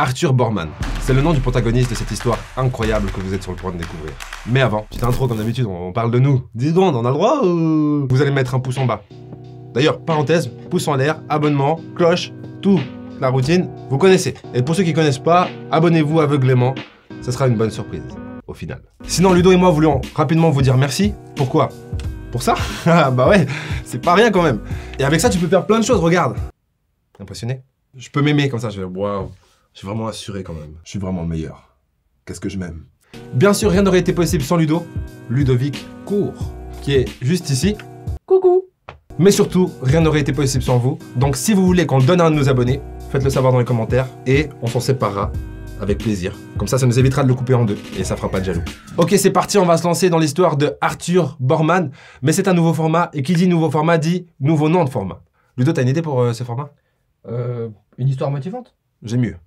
Arthur Boorman. C'est le nom du protagoniste de cette histoire incroyable que vous êtes sur le point de découvrir. Mais avant, petite intro comme d'habitude, on parle de nous. 10 secondes, on a le droit ou... Vous allez mettre un pouce en bas. D'ailleurs, parenthèse, pouce en l'air, abonnement, cloche, tout. La routine, vous connaissez. Et pour ceux qui connaissent pas, abonnez-vous aveuglément. Ce sera une bonne surprise, au final. Sinon, Ludo et moi voulions rapidement vous dire merci. Pourquoi? Pour ça? Bah ouais, c'est pas rien quand même. Et avec ça, tu peux faire plein de choses, regarde. Impressionné? Je peux m'aimer comme ça, je vais waouh. Je suis vraiment assuré quand même. Je suis vraiment le meilleur. Qu'est-ce que je m'aime. Bien sûr, rien n'aurait été possible sans Ludo. Ludovic Cour, qui est juste ici. Coucou. Mais surtout, rien n'aurait été possible sans vous. Donc si vous voulez qu'on le donne à un de nos abonnés, faites-le savoir dans les commentaires et on s'en séparera avec plaisir. Comme ça nous évitera de le couper en deux et ça fera pas de jaloux. Ok, c'est parti, on va se lancer dans l'histoire de Arthur Boorman. Mais c'est un nouveau format et qui dit nouveau format dit nouveau nom de format. Ludo, t'as une idée pour ce format? Une histoire motivante? J'ai mieux.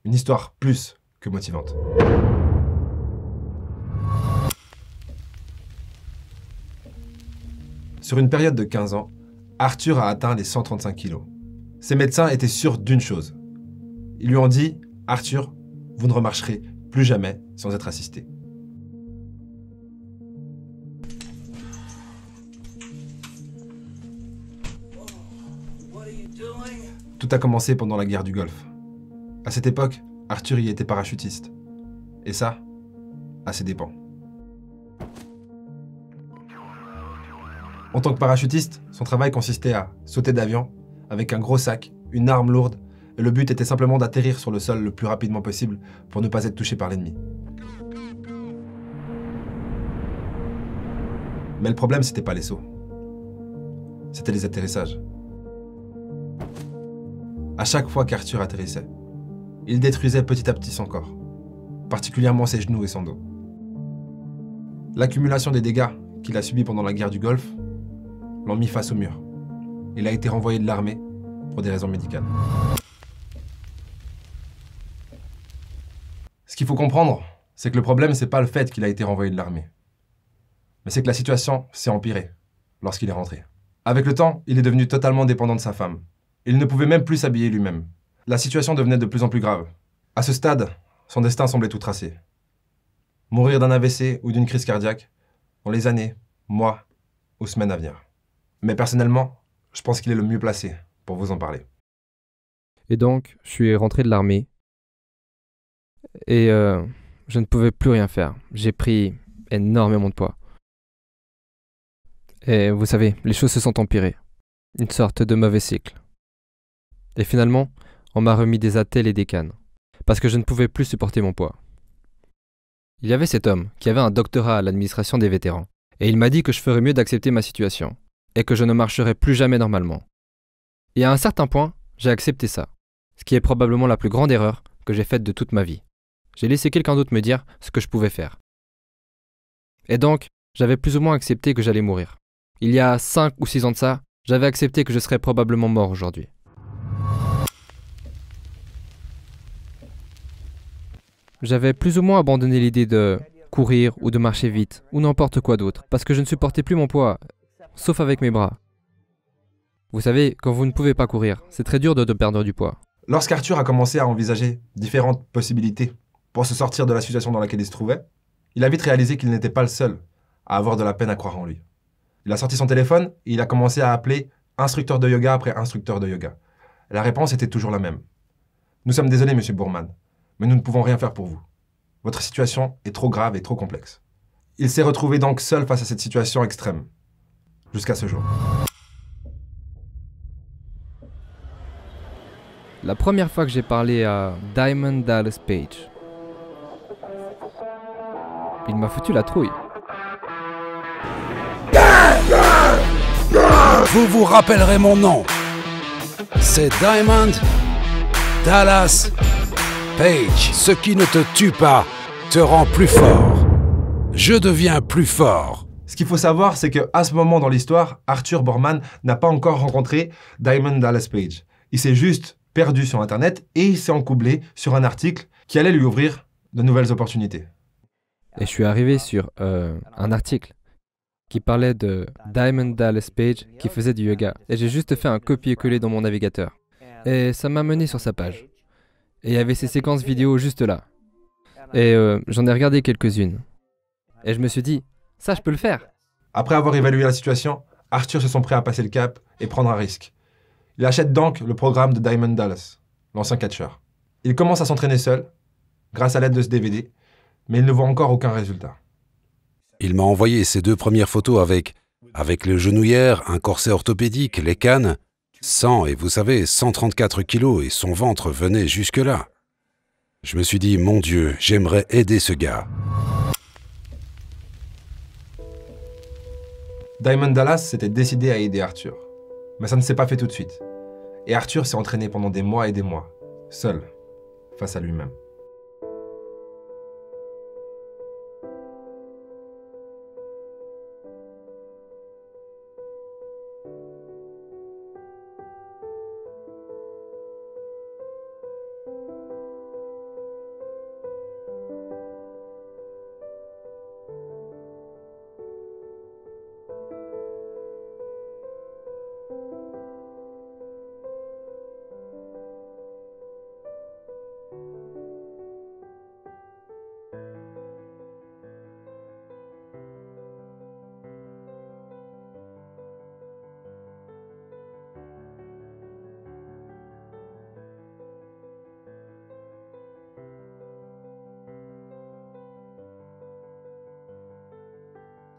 Une histoire plus que motivante. Sur une période de 15 ans, Arthur a atteint les 135 kilos. Ses médecins étaient sûrs d'une chose. Ils lui ont dit « Arthur, vous ne remarcherez plus jamais sans être assisté. » Tout a commencé pendant la guerre du Golfe. À cette époque, Arthur y était parachutiste. Et ça, à ses dépens. En tant que parachutiste, son travail consistait à sauter d'avion avec un gros sac, une arme lourde, et le but était simplement d'atterrir sur le sol le plus rapidement possible pour ne pas être touché par l'ennemi. Mais le problème, c'était pas les sauts. C'était les atterrissages. À chaque fois qu'Arthur atterrissait, il détruisait petit à petit son corps, particulièrement ses genoux et son dos. L'accumulation des dégâts qu'il a subis pendant la guerre du Golfe l'ont mis face au mur. Il a été renvoyé de l'armée pour des raisons médicales. Ce qu'il faut comprendre, c'est que le problème, c'est pas le fait qu'il a été renvoyé de l'armée, mais c'est que la situation s'est empirée lorsqu'il est rentré. Avec le temps, il est devenu totalement dépendant de sa femme. Il ne pouvait même plus s'habiller lui-même. La situation devenait de plus en plus grave. À ce stade, son destin semblait tout tracé. Mourir d'un AVC ou d'une crise cardiaque dans les années, mois ou semaines à venir. Mais personnellement, je pense qu'il est le mieux placé pour vous en parler. Et donc, je suis rentré de l'armée. Et je ne pouvais plus rien faire. J'ai pris énormément de poids. Et vous savez, les choses se sont empirées. Une sorte de mauvais cycle. Et finalement, on m'a remis des attelles et des cannes. Parce que je ne pouvais plus supporter mon poids. Il y avait cet homme qui avait un doctorat à l'administration des vétérans. Et il m'a dit que je ferais mieux d'accepter ma situation. Et que je ne marcherais plus jamais normalement. Et à un certain point, j'ai accepté ça. Ce qui est probablement la plus grande erreur que j'ai faite de toute ma vie. J'ai laissé quelqu'un d'autre me dire ce que je pouvais faire. Et donc, j'avais plus ou moins accepté que j'allais mourir. Il y a 5 ou 6 ans de ça, j'avais accepté que je serais probablement mort aujourd'hui. J'avais plus ou moins abandonné l'idée de courir ou de marcher vite, ou n'importe quoi d'autre, parce que je ne supportais plus mon poids, sauf avec mes bras. Vous savez, quand vous ne pouvez pas courir, c'est très dur de perdre du poids. Lorsqu'Arthur a commencé à envisager différentes possibilités pour se sortir de la situation dans laquelle il se trouvait, il a vite réalisé qu'il n'était pas le seul à avoir de la peine à croire en lui. Il a sorti son téléphone et il a commencé à appeler instructeur de yoga après instructeur de yoga. La réponse était toujours la même. Nous sommes désolés, monsieur Boorman, mais nous ne pouvons rien faire pour vous. Votre situation est trop grave et trop complexe. Il s'est retrouvé donc seul face à cette situation extrême. Jusqu'à ce jour. La première fois que j'ai parlé à Diamond Dallas Page, il m'a foutu la trouille. Vous vous rappellerez mon nom. C'est Diamond Dallas Page. Ce qui ne te tue pas te rend plus fort. Je deviens plus fort. Ce qu'il faut savoir, c'est qu'à ce moment dans l'histoire, Arthur Boorman n'a pas encore rencontré Diamond Dallas Page. Il s'est juste perdu sur Internet et il s'est encoublé sur un article qui allait lui ouvrir de nouvelles opportunités. Et je suis arrivé sur un article qui parlait de Diamond Dallas Page qui faisait du yoga. Et j'ai juste fait un copier-coller dans mon navigateur. Et ça m'a mené sur sa page. Et il y avait ces séquences vidéo juste là. Et j'en ai regardé quelques-unes. Et je me suis dit, ça je peux le faire. Après avoir évalué la situation, Arthur se sent prêt à passer le cap et prendre un risque. Il achète donc le programme de Diamond Dallas, l'ancien catcheur. Il commence à s'entraîner seul, grâce à l'aide de ce DVD, mais il ne voit encore aucun résultat. Il m'a envoyé ses 2 premières photos avec les genouillères, un corset orthopédique, les cannes, 100 et vous savez, 134 kilos et son ventre venait jusque-là. Je me suis dit, mon Dieu, j'aimerais aider ce gars. Diamond Dallas s'était décidé à aider Arthur, mais ça ne s'est pas fait tout de suite. Et Arthur s'est entraîné pendant des mois et des mois, seul, face à lui-même.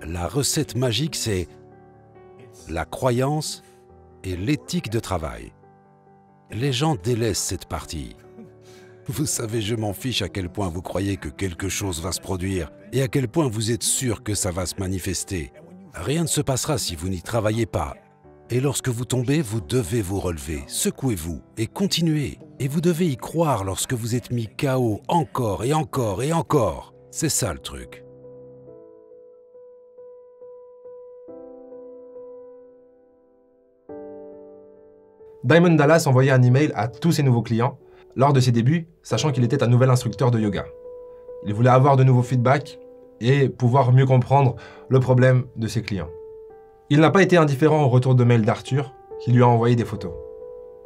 La recette magique, c'est la croyance et l'éthique de travail. Les gens délaissent cette partie. Vous savez, je m'en fiche à quel point vous croyez que quelque chose va se produire et à quel point vous êtes sûr que ça va se manifester. Rien ne se passera si vous n'y travaillez pas. Et lorsque vous tombez, vous devez vous relever, secouez-vous et continuez. Et vous devez y croire lorsque vous êtes mis KO encore et encore et encore. C'est ça le truc. Diamond Dallas envoyait un email à tous ses nouveaux clients lors de ses débuts, sachant qu'il était un nouvel instructeur de yoga. Il voulait avoir de nouveaux feedbacks et pouvoir mieux comprendre le problème de ses clients. Il n'a pas été indifférent au retour de mail d'Arthur, qui lui a envoyé des photos.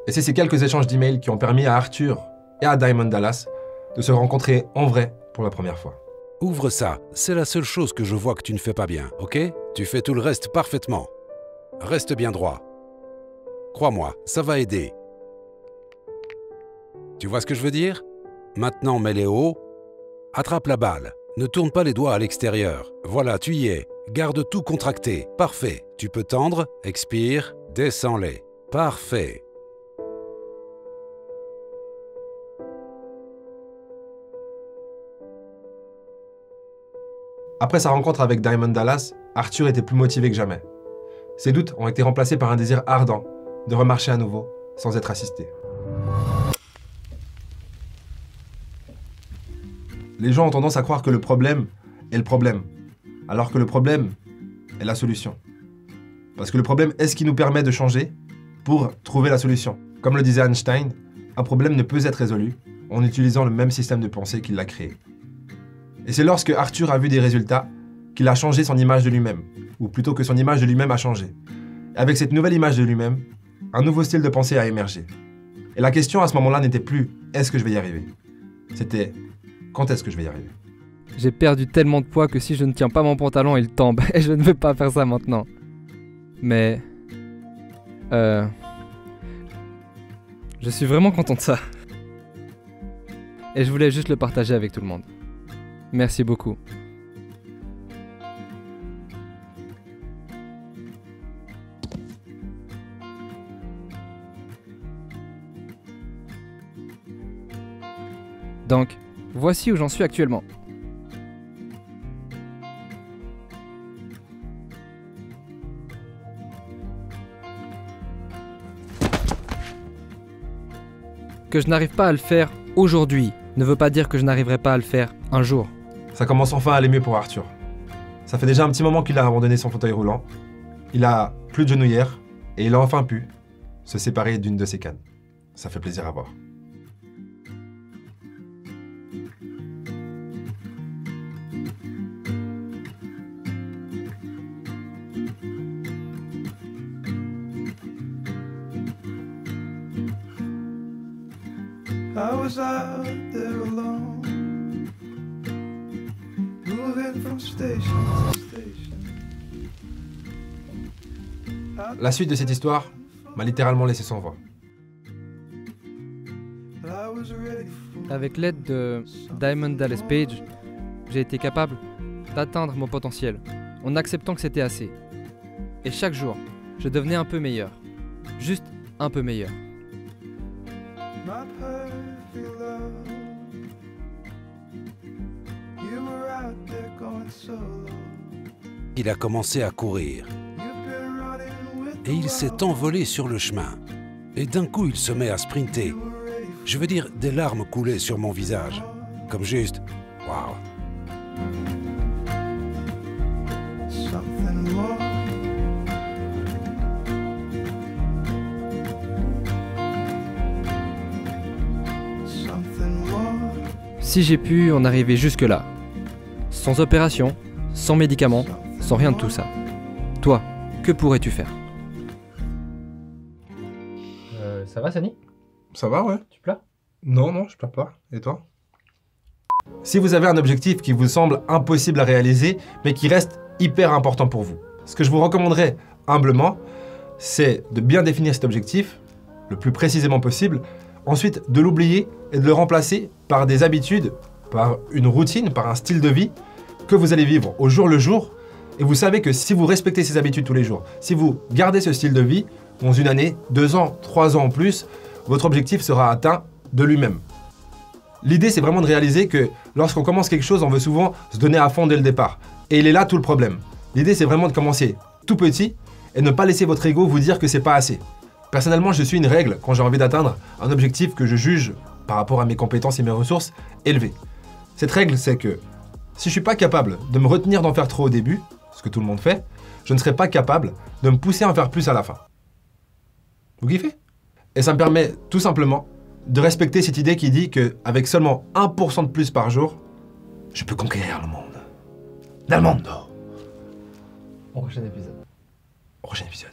Et c'est ces quelques échanges d'emails qui ont permis à Arthur et à Diamond Dallas de se rencontrer en vrai pour la première fois. Ouvre ça, c'est la seule chose que je vois que tu ne fais pas bien, ok? Tu fais tout le reste parfaitement. Reste bien droit. Crois-moi, ça va aider. Tu vois ce que je veux dire? Maintenant, mets-les haut. Attrape la balle. Ne tourne pas les doigts à l'extérieur. Voilà, tu y es. Garde tout contracté. Parfait. Tu peux tendre, expire, descends-les. Parfait. Après sa rencontre avec Diamond Dallas, Arthur était plus motivé que jamais. Ses doutes ont été remplacés par un désir ardent de remarcher à nouveau sans être assisté. Les gens ont tendance à croire que le problème est le problème, alors que le problème est la solution. Parce que le problème est ce qui nous permet de changer pour trouver la solution. Comme le disait Einstein, un problème ne peut être résolu en utilisant le même système de pensée qui l'a créé. Et c'est lorsque Arthur a vu des résultats qu'il a changé son image de lui-même, ou plutôt que son image de lui-même a changé. Et avec cette nouvelle image de lui-même, un nouveau style de pensée a émergé. Et la question à ce moment-là n'était plus « est-ce que je vais y arriver ?» C'était « quand est-ce que je vais y arriver ?» J'ai perdu tellement de poids que si je ne tiens pas mon pantalon, il tombe. Et je ne veux pas faire ça maintenant. Mais... je suis vraiment content de ça. Et je voulais juste le partager avec tout le monde. Merci beaucoup. Donc, voici où j'en suis actuellement. Que je n'arrive pas à le faire aujourd'hui ne veut pas dire que je n'arriverai pas à le faire un jour. Ça commence enfin à aller mieux pour Arthur. Ça fait déjà un petit moment qu'il a abandonné son fauteuil roulant. Il a plus de genouillère et il a enfin pu se séparer d'une de ses cannes. Ça fait plaisir à voir. I was out there alone, moving from station to station. La suite de cette histoire m'a littéralement laissé sans voix. I was ready for Avec l'aide de Diamond Dallas Page, j'ai été capable d'atteindre mon potentiel en acceptant que c'était assez. Et chaque jour, je devenais un peu meilleur. Juste un peu meilleur. my perfect love. You were out there going solo. Il a commencé à courir You've been running with et il s'est envolé sur le chemin. Et d'un coup, il se met à sprinter. Je veux dire, des larmes coulaient sur mon visage. Comme juste, waouh. something more. Something more. Si j'ai pu en arriver jusque-là, sans opération, sans médicaments, sans rien de tout ça, toi, que pourrais-tu faire? Ça va, Sani? Ça va, ouais? Tu pleures? Non, non, je pleure pas. Et toi? Si vous avez un objectif qui vous semble impossible à réaliser, mais qui reste hyper important pour vous, ce que je vous recommanderais humblement, c'est de bien définir cet objectif, le plus précisément possible, ensuite de l'oublier et de le remplacer par des habitudes, par une routine, par un style de vie que vous allez vivre au jour le jour. Et vous savez que si vous respectez ces habitudes tous les jours, si vous gardez ce style de vie, dans une année, 2 ans, 3 ans en plus, votre objectif sera atteint de lui-même. L'idée, c'est vraiment de réaliser que lorsqu'on commence quelque chose, on veut souvent se donner à fond dès le départ. Et il est là tout le problème. L'idée, c'est vraiment de commencer tout petit et ne pas laisser votre ego vous dire que c'est pas assez. Personnellement, je suis une règle quand j'ai envie d'atteindre un objectif que je juge, par rapport à mes compétences et mes ressources, élevé. Cette règle, c'est que si je suis pas capable de me retenir d'en faire trop au début, ce que tout le monde fait, je ne serai pas capable de me pousser à en faire plus à la fin. Vous kiffez? Et ça me permet tout simplement de respecter cette idée qui dit qu'avec seulement 1% de plus par jour, je peux conquérir le monde. Del mondo. Au prochain épisode. Au prochain épisode.